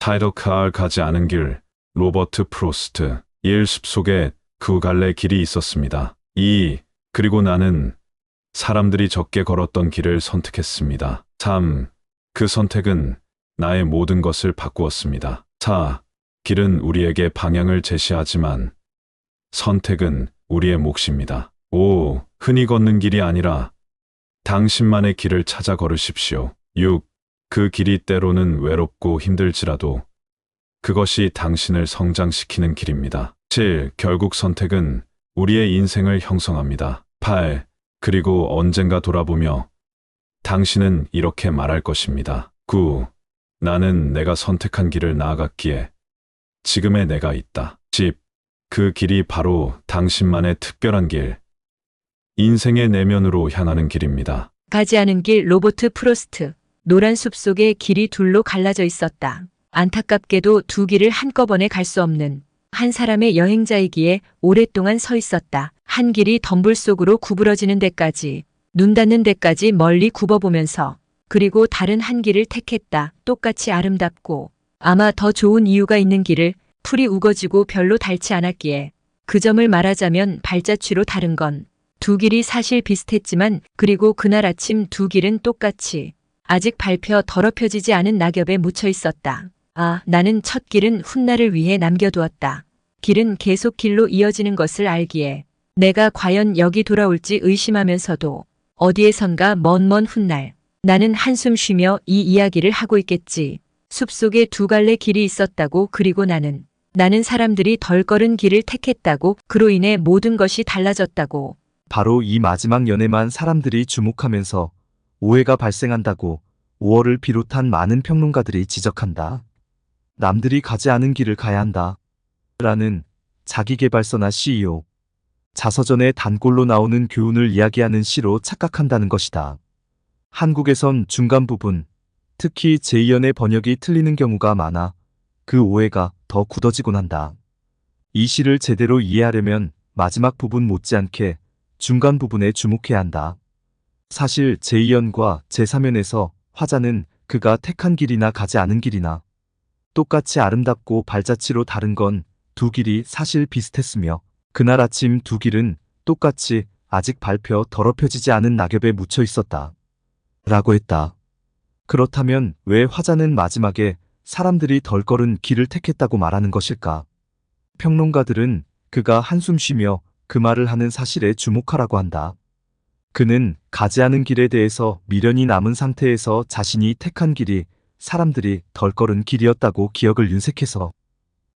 타이더카를 가지 않은 길, 로버트 프로스트. 일 숲속에 두 갈래 길이 있었습니다. 그리고 나는 사람들이 적게 걸었던 길을 선택했습니다. 그 선택은 나의 모든 것을 바꾸었습니다. 길은 우리에게 방향을 제시하지만 선택은 우리의 몫입니다. 흔히 걷는 길이 아니라 당신만의 길을 찾아 걸으십시오. 그 길이 때로는 외롭고 힘들지라도 그것이 당신을 성장시키는 길입니다. 결국 선택은 우리의 인생을 형성합니다. 그리고 언젠가 돌아보며 당신은 이렇게 말할 것입니다. 나는 내가 선택한 길을 나아갔기에 지금의 내가 있다. 그 길이 바로 당신만의 특별한 길, 인생의 내면으로 향하는 길입니다. 가지 않은 길 로버트 프로스트. 노란 숲 속에 길이 둘로 갈라져 있었다. 안타깝게도 두 길을 한꺼번에 갈 수 없는 한 사람의 여행자이기에 오랫동안 서 있었다. 한 길이 덤불 속으로 구부러지는 데까지, 눈 닫는 데까지 멀리 굽어보면서, 그리고 다른 한 길을 택했다. 똑같이 아름답고 아마 더 좋은 이유가 있는 길을, 풀이 우거지고 별로 닳지 않았기에. 그 점을 말하자면 발자취로 다른 건 두 길이 사실 비슷했지만, 그리고 그날 아침 두 길은 똑같이 아직 밟혀 더럽혀지지 않은 낙엽에 묻혀 있었다. 나는 첫 길은 훗날을 위해 남겨두었다. 길은 계속 길로 이어지는 것을 알기에 내가 과연 여기 돌아올지 의심하면서도 어디에선가 먼 훗날 나는 한숨 쉬며 이 이야기를 하고 있겠지. 숲속에 두 갈래 길이 있었다고. 그리고 나는 사람들이 덜 걸은 길을 택했다고. 그로 인해 모든 것이 달라졌다고. 바로 이 마지막 연애만 사람들이 주목하면서 오해가 발생한다고 5월을 비롯한 많은 평론가들이 지적한다. 남들이 가지 않은 길을 가야 한다. 라는 자기계발서나 CEO, 자서전의 단골로 나오는 교훈을 이야기하는 시로 착각한다는 것이다. 한국에선 중간 부분, 특히 제2연의 번역이 틀리는 경우가 많아 그 오해가 더 굳어지곤 한다. 이 시를 제대로 이해하려면 마지막 부분 못지않게 중간 부분에 주목해야 한다. 사실 제2연과 제3연에서 화자는 그가 택한 길이나 가지 않은 길이나 똑같이 아름답고 발자취로 다른 건 두 길이 사실 비슷했으며, 그날 아침 두 길은 똑같이 아직 밟혀 더럽혀지지 않은 낙엽에 묻혀 있었다. 라고 했다. 그렇다면 왜 화자는 마지막에 사람들이 덜 걸은 길을 택했다고 말하는 것일까? 평론가들은 그가 한숨 쉬며 그 말을 하는 사실에 주목하라고 한다. 그는 가지 않은 길에 대해서 미련이 남은 상태에서 자신이 택한 길이 사람들이 덜 걸은 길이었다고 기억을 윤색해서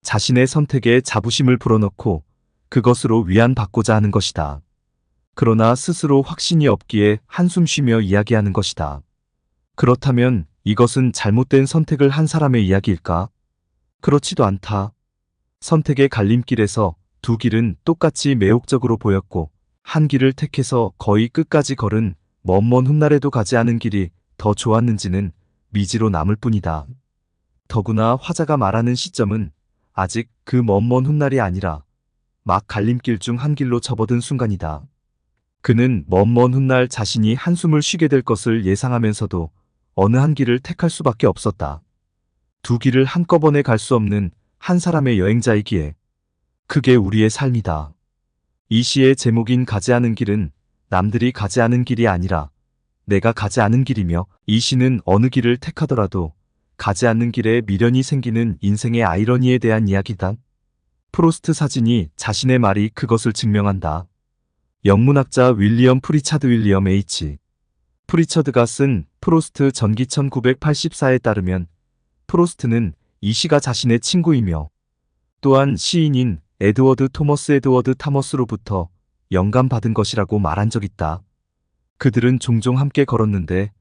자신의 선택에 자부심을 불어넣고 그것으로 위안받고자 하는 것이다. 그러나 스스로 확신이 없기에 한숨 쉬며 이야기하는 것이다. 그렇다면 이것은 잘못된 선택을 한 사람의 이야기일까? 그렇지도 않다. 선택의 갈림길에서 두 길은 똑같이 매혹적으로 보였고, 한 길을 택해서 거의 끝까지 걸은 먼 훗날에도 가지 않은 길이 더 좋았는지는 미지로 남을 뿐이다. 더구나 화자가 말하는 시점은 아직 그 먼 훗날이 아니라 막 갈림길 중 한 길로 접어든 순간이다. 그는 먼 훗날 자신이 한숨을 쉬게 될 것을 예상하면서도 어느 한 길을 택할 수밖에 없었다. 두 길을 한꺼번에 갈 수 없는 한 사람의 여행자이기에 그게 우리의 삶이다. 이 시의 제목인 가지 않은 길은 남들이 가지 않은 길이 아니라 내가 가지 않은 길이며, 이 시는 어느 길을 택하더라도 가지 않는 길에 미련이 생기는 인생의 아이러니에 대한 이야기다. 프로스트 사진이 자신의 말이 그것을 증명한다. 영문학자 윌리엄 프리차드 윌리엄 H. 프리처드가 쓴 프로스트 전기 1984에 따르면 프로스트는 이 시가 자신의 친구이며 또한 시인인 에드워드 타머스로부터 영감받은 것이라고 말한 적 있다. 그들은 종종 함께 걸었는데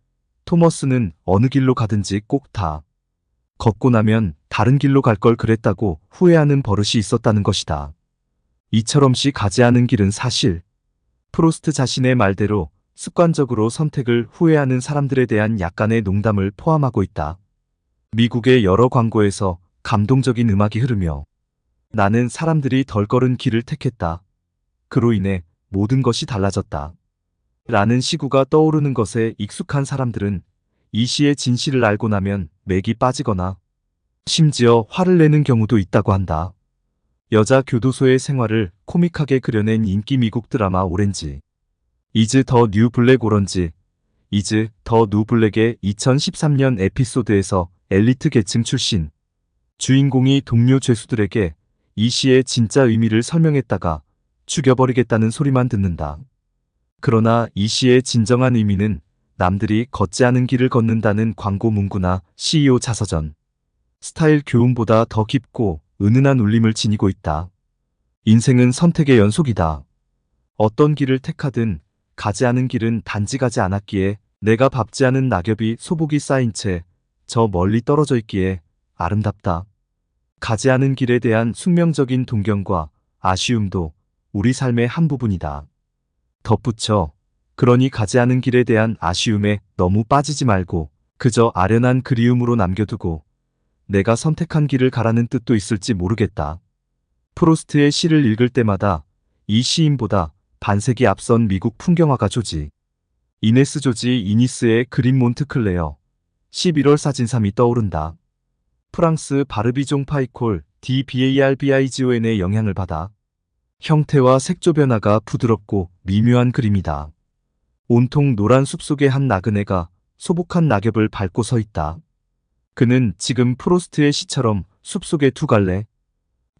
토머스는 어느 길로 가든지 꼭 다 걷고 나면 다른 길로 갈 걸 그랬다고 후회하는 버릇이 있었다는 것이다. 이처럼 시 가지 않은 길은 사실 프로스트 자신의 말대로 습관적으로 선택을 후회하는 사람들에 대한 약간의 농담을 포함하고 있다. 미국의 여러 광고에서 감동적인 음악이 흐르며 나는 사람들이 덜 걸은 길을 택했다. 그로 인해 모든 것이 달라졌다. 라는 시구가 떠오르는 것에 익숙한 사람들은 이 시의 진실을 알고 나면 맥이 빠지거나 심지어 화를 내는 경우도 있다고 한다. 여자 교도소의 생활을 코믹하게 그려낸 인기 미국 드라마 오렌지. 이즈 더 뉴 블랙 오런지. 이즈 더 뉴 블랙의 2013년 에피소드에서 엘리트 계층 출신 주인공이 동료 죄수들에게 이 시의 진짜 의미를 설명했다가 죽여버리겠다는 소리만 듣는다. 그러나 이 시의 진정한 의미는 남들이 걷지 않은 길을 걷는다는 광고 문구나 CEO 자서전, 스타일 교훈보다 더 깊고 은은한 울림을 지니고 있다. 인생은 선택의 연속이다. 어떤 길을 택하든 가지 않은 길은 단지 가지 않았기에 내가 밟지 않은 낙엽이 소복이 쌓인 채 저 멀리 떨어져 있기에 아름답다. 가지 않은 길에 대한 숙명적인 동경과 아쉬움도 우리 삶의 한 부분이다. 덧붙여, 그러니 가지 않은 길에 대한 아쉬움에 너무 빠지지 말고 그저 아련한 그리움으로 남겨두고 내가 선택한 길을 가라는 뜻도 있을지 모르겠다. 프로스트의 시를 읽을 때마다 이 시인보다 반세기 앞선 미국 풍경화가 조지. 이네스 조지 이니스의 그린 몬트클레어 11월 사진삼이 떠오른다. 프랑스 바르비종 파이콜 DBARBIGON의 영향을 받아 형태와 색조 변화가 부드럽고 미묘한 그림이다. 온통 노란 숲속의 한 나그네가 소복한 낙엽을 밟고 서 있다. 그는 지금 프로스트의 시처럼 숲속의 두 갈래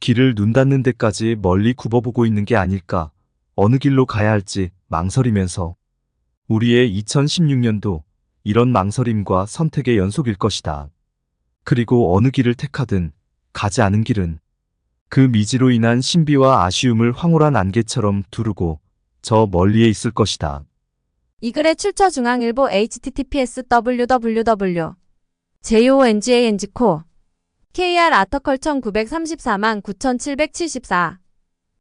길을 눈 닿는 데까지 멀리 굽어보고 있는 게 아닐까. 어느 길로 가야 할지 망설이면서. 우리의 2016년도 이런 망설임과 선택의 연속일 것이다. 그리고 어느 길을 택하든 가지 않은 길은 그 미지로 인한 신비와 아쉬움을 황홀한 안개처럼 두르고 저 멀리에 있을 것이다. 이 글의 출처 중앙일보 https www JONGANGCO KR 아터컬 1934만 9774